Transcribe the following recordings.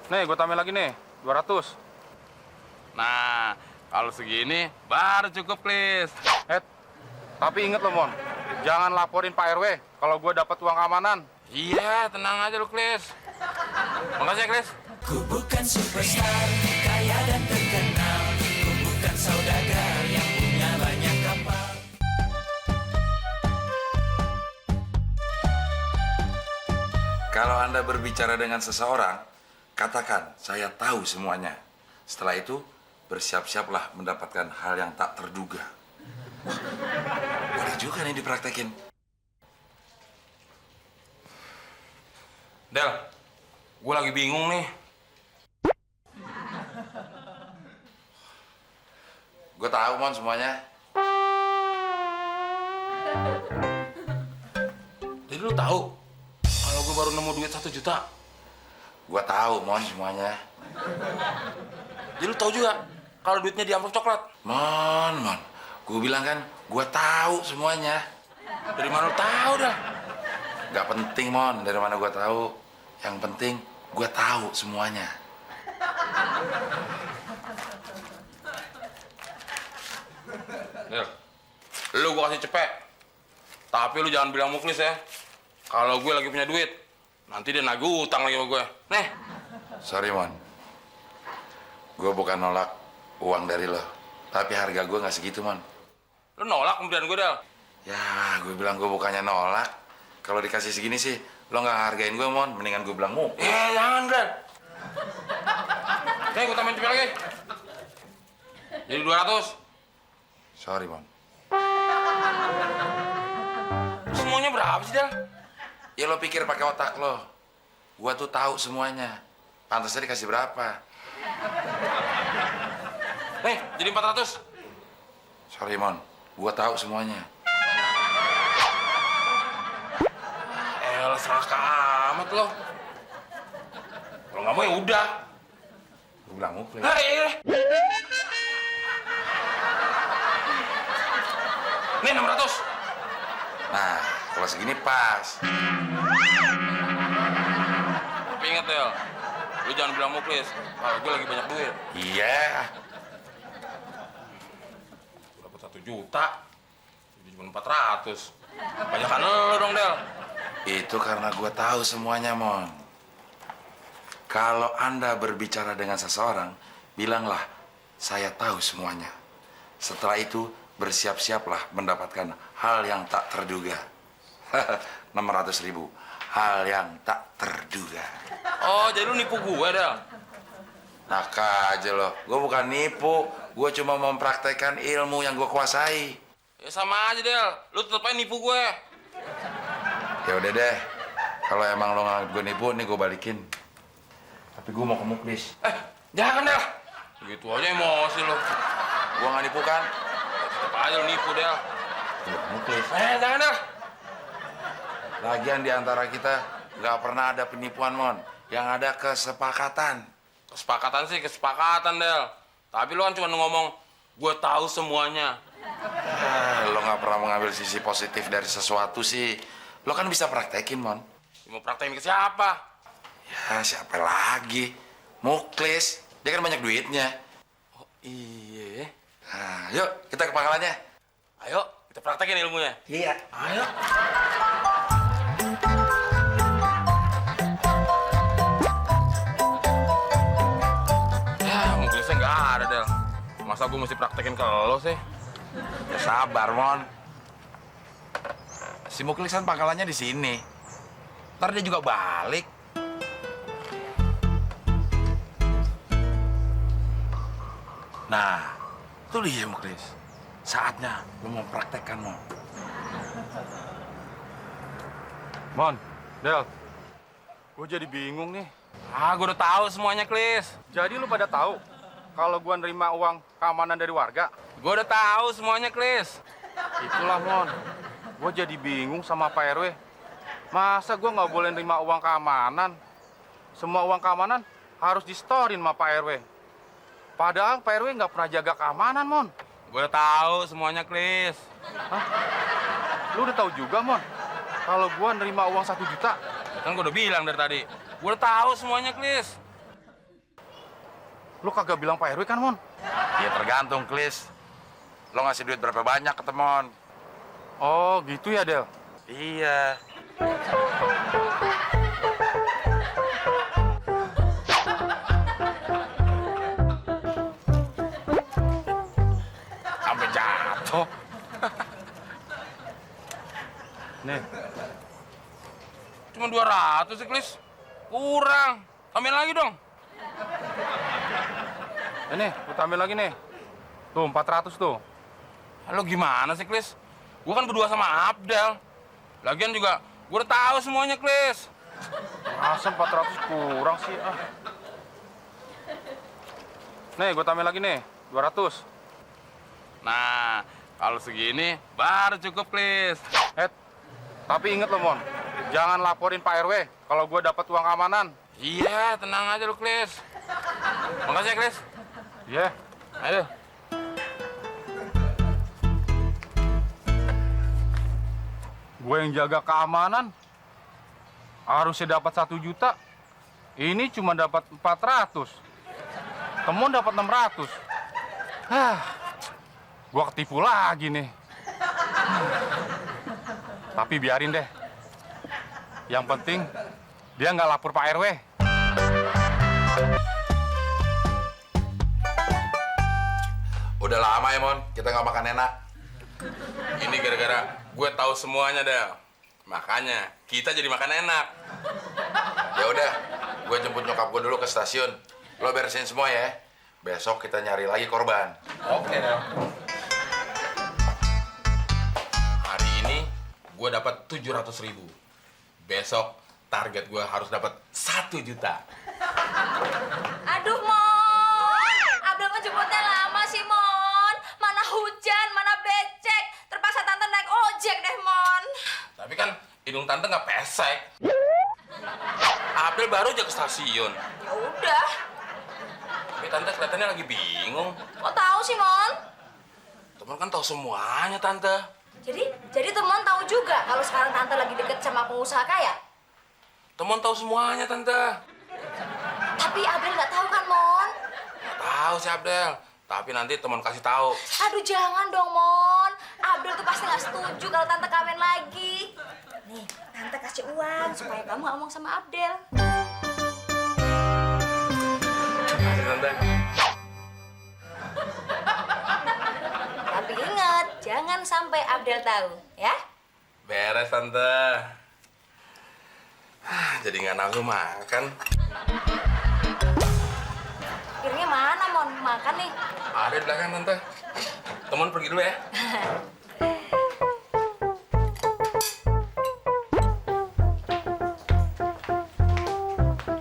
Nih, gue tambahin lagi nih, 200. Nah, kalau segini baru cukup, Klis. Eh, tapi inget lo, Mon. Jangan laporin Pak RW kalau gue dapat uang keamanan. Iya, tenang aja lu, Klis. Makasih ya, Klis. Ku bukan superstar, kaya dan terkenal. Ku bukan saudagar yang punya banyak kapal. Kalau Anda berbicara dengan seseorang, katakan, saya tahu semuanya. Setelah itu, bersiap-siaplah mendapatkan hal yang tak terduga. Boleh juga nih dipraktekin. Del, gue lagi bingung nih. Gue tahu, Mon, semuanya. Jadi lu tahu kalau gue baru nemu duit 1 juta? Gue tahu, Mon, semuanya. Jadi lu tahu juga kalau duitnya di amplop coklat? Mon. Gue bilang kan, gue tahu semuanya. Dari mana lu tahu dah? Gak penting, Mon, dari mana gue tahu. Yang penting, gue tahu semuanya. Del, lu gue kasih cepet. Tapi lu jangan bilang Muklis ya. Kalau gue lagi punya duit, nanti dia nagih utang lagi sama gue. Nih, Sorry, Mon. Gue bukan nolak uang dari lo. Tapi harga gue gak segitu, Mon. lu nolak pemberian gue, Del. Ya, gue bilang gue bukannya nolak. Kalau dikasih segini sih, lo nggak hargain gue, Mon. Mendingan gue bilang mu. Jangan, Del. Nih, gue tambahin cepet lagi. Jadi 200. Sorry, Mon. Semuanya berapa sih, Del? Ya lo pikir pakai otak lo. Gue tuh tahu semuanya. Pantasnya dikasih berapa? Nih, jadi 400. Sorry, Mon. Gue tahu semuanya. Seraka amat lo. Kalau nggak mau ya udah. Gue bilang Muklis. Hei. Nih 600. Nah, kalau segini pas. Tapi inget, Del. Lu jangan bilang Muklis kalau gue lagi banyak duit. Iya. Dapat 1 juta. Jadi cuma 400. Banyakan lo dong, Del. Itu karena gue tahu semuanya, Mon. Kalau Anda berbicara dengan seseorang, bilanglah, saya tahu semuanya. Setelah itu, bersiap-siaplah mendapatkan hal yang tak terduga. 600.000. Hal yang tak terduga. Oh, jadi lu nipu gue, Del. Nak aja lo. Gue bukan nipu. Gue cuma mempraktekkan ilmu yang gue kuasai. Ya sama aja, Del. Lu tetep aja nipu gue. Ya udah deh. Kalau emang lo nganggap gue nipu, nih gue balikin. Tapi gue mau ke Muklis. Jangan, Del. Gitu aja emosi lo. Gue nggak nipu kan? Tetep aja lu nipu, Del. Gue ke Muklis. Jangan, Del. Lagian di antara kita nggak pernah ada penipuan, Mon. Yang ada kesepakatan. Kesepakatan sih kesepakatan, Del. Tapi lu kan cuma ngomong, gue tahu semuanya. Lo nggak pernah mengambil sisi positif dari sesuatu sih. Lo kan bisa praktekin, Mon. Mau praktekin ke siapa? Ya, siapa lagi? Muklis. Dia kan banyak duitnya. Oh, iya. Nah, yuk kita ke pangkalannya. Ayo, kita praktekin ilmunya. Iya. Ayo. Ya, Muklisnya nggak ada, Del. Masa gue mesti praktekin ke lo sih? Ya sabar, Mon. Si Muklis kan pangkalannya di sini. Ntar dia juga balik. Nah, itu dia Muklis. Saatnya lu mau praktekkan, Mon. Mon, Del. Gue jadi bingung nih. Gue udah tahu semuanya, Klis. Jadi lu pada tahu kalau gue nerima uang keamanan dari warga? Gue udah tahu semuanya, Klis. Itulah, Mon. Gue jadi bingung sama Pak RW. Masa gue nggak boleh nerima uang keamanan? Semua uang keamanan harus distorin sama Pak RW. Padahal Pak RW nggak pernah jaga keamanan, Mon. Gue udah tahu semuanya, Klis. Lu udah tahu juga, Mon, kalau gue nerima uang 1 juta. Kan gue udah bilang dari tadi. Gue udah tahu semuanya, Klis. Lu kagak bilang Pak RW kan, Mon? Ya tergantung, Klis. Lo ngasih duit berapa banyak ke Temon? Oh, gitu ya, Del? Iya. Sampai jatuh. Nih, Cuma 200 sih, Klis. Kurang. Tambahin lagi dong. ini, lu tambahin lagi nih. Tuh, 400 tuh. Lo gimana sih, Klis? Gua kan berdua sama Abdel. Lagian juga gua udah tahu semuanya, Klis. Masa 400 kurang sih, ah. Nih, gue tambahin lagi nih, 200. Nah, kalau segini baru cukup, Klis. Tapi inget lo, Mon. Jangan laporin Pak RW kalau gue dapat uang keamanan. Iya, tenang aja lu, Klis. Makasih ya, Klis. Iya. Ayo. Gue yang jaga keamanan. Harusnya dapat 1 juta. Ini cuma dapat 400. Temon dapat 600. Gue ketipu lagi nih. Tapi biarin deh. Yang penting dia nggak lapor Pak RW. Udah lama ya, Mon. Kita nggak makan enak. Ini gara-gara gue tahu semuanya, Del. Makanya kita jadi makan enak. Ya udah, gue jemput nyokap gue dulu ke stasiun. Lo beresin semua ya. Besok kita nyari lagi korban. Oke, Del. Hari ini gue dapat 700.000. Besok target gue harus dapat 1 juta. Aduh, Mon. Abdel ngejemputnya lama sih, Mon. Mana hujan, mana becek. Terpaksa tante naik ojek deh, Mon. Tapi kan hidung tante nggak pesek. Abdel baru aja ke stasiun. Ya udah. Tapi tante kelihatannya lagi bingung. Kok tahu sih, Mon? Temen kan tahu semuanya, tante. Jadi teman tahu juga kalau sekarang tante lagi deket sama pengusaha kaya. Temen tahu semuanya, tante. Tapi Abdel nggak tahu kan, Mon? Nggak tahu si Abdel. Tapi nanti temen kasih tahu. Aduh, jangan dong, Mon. Abdel tuh pasti nggak setuju kalau tante kawin lagi. Nih, tante kasih uang supaya kamu ngomong sama Abdel. Kasih, tante. Tapi ingat, jangan sampai Abdel tahu, ya? Beres, tante. Jadi nggak nafsu makan. Piringnya mana, Mon? Makan nih. Ada di belakang, tante. Temen pergi dulu ya.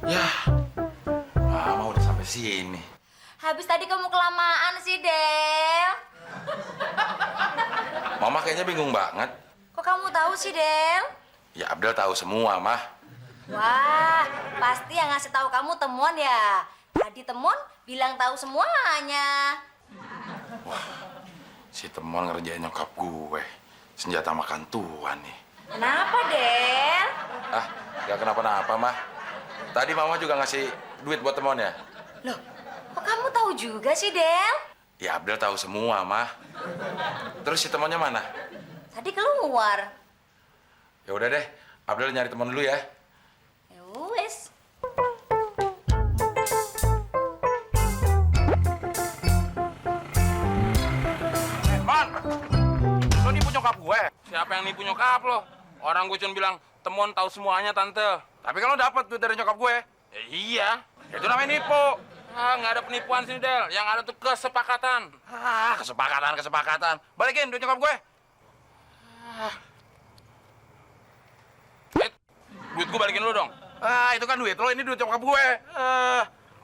Ya, Mama udah sampai sini. Habis tadi kamu kelamaan sih, Del. Mama kayaknya bingung banget. Kok kamu tahu sih, Del? Ya Abdel tahu semua, Mah. Wah, pasti yang ngasih tahu kamu temuan ya. Tadi temuan bilang tahu semuanya. Si Temon ngerjain nyokap gue. Senjata makan tuan nih. Kenapa, Del? Ah, gak kenapa-napa, Mah. Tadi Mama juga ngasih duit buat Temon ya? Loh, kok kamu tahu juga sih, Del? Ya Abdel tahu semua, Mah. Terus si Temonnya mana? Tadi keluar. Ya udah deh, Abdel nyari Temon dulu ya. Ya wes. Man, lo nipu nyokap gue. Siapa yang nipu nyokap lo? Orang gue cuma bilang, Temon tahu semuanya, tante. Tapi kan lo dapet duit dari nyokap gue. Ya, iya. Itu namanya nipu. Ah, nggak ada penipuan sini, Del. Yang ada tuh kesepakatan. Kesepakatan. Balikin duit nyokap gue. Duit gue balikin lu dong. Itu kan duit lo, ini duit nyokap gue.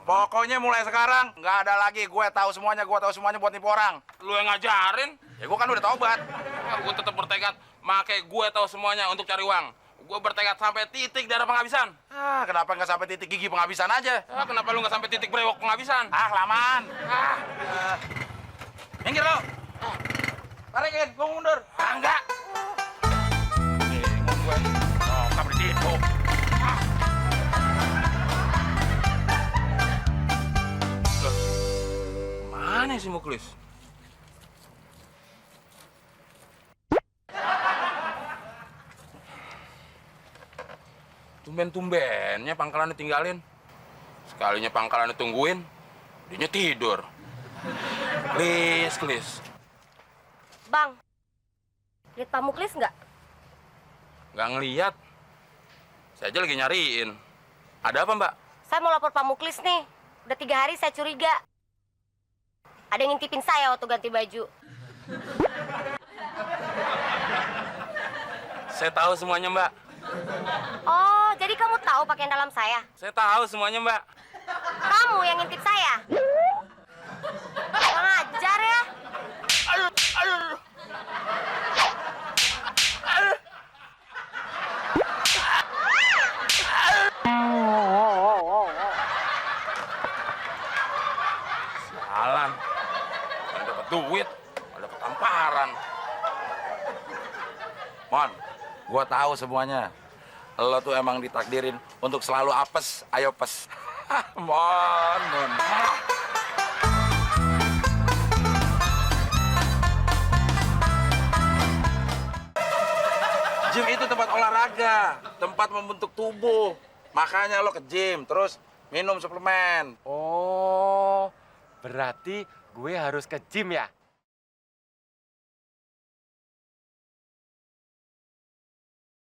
Pokoknya mulai sekarang nggak ada lagi. Gue tahu semuanya buat nipu orang. Lu yang ngajarin. Ya gue kan udah tobat. Gue tetap bertekad. Make gue tahu semuanya untuk cari uang. Gue bertekad sampai titik darah penghabisan. Kenapa nggak sampai titik gigi penghabisan aja? Kenapa lu nggak sampai titik brewok penghabisan? Kelamaan. Minggir lo. Tarikin, gue mundur. Enggak. Bingung gue. Nyokap ditipu. Loh, si Muklis? Tumben-tumbennya pangkalan ditinggalin. Sekalinya pangkalan ditungguin, dianya tidur. Klis. Bang, lihat Pak Muklis nggak? Nggak ngeliat. Saya aja lagi nyariin. Ada apa, Mbak? Saya mau lapor Pak Muklis nih. Udah 3 hari saya curiga. Ada yang ngintipin saya waktu ganti baju. Saya tahu semuanya, Mbak. Oh, jadi kamu tahu pakaian dalam saya? Saya tahu semuanya, Mbak. Kamu yang ngintip saya? Kurang ajar ya. Jalan. Nggak dapat duit, nggak dapat tamparan. Mon, gua tahu semuanya. Lo tuh emang ditakdirin untuk selalu apes, ayo pes. Mon. Gym itu tempat olahraga, tempat membentuk tubuh. Makanya lo ke gym, terus minum suplemen. Oh, berarti gue harus ke gym ya?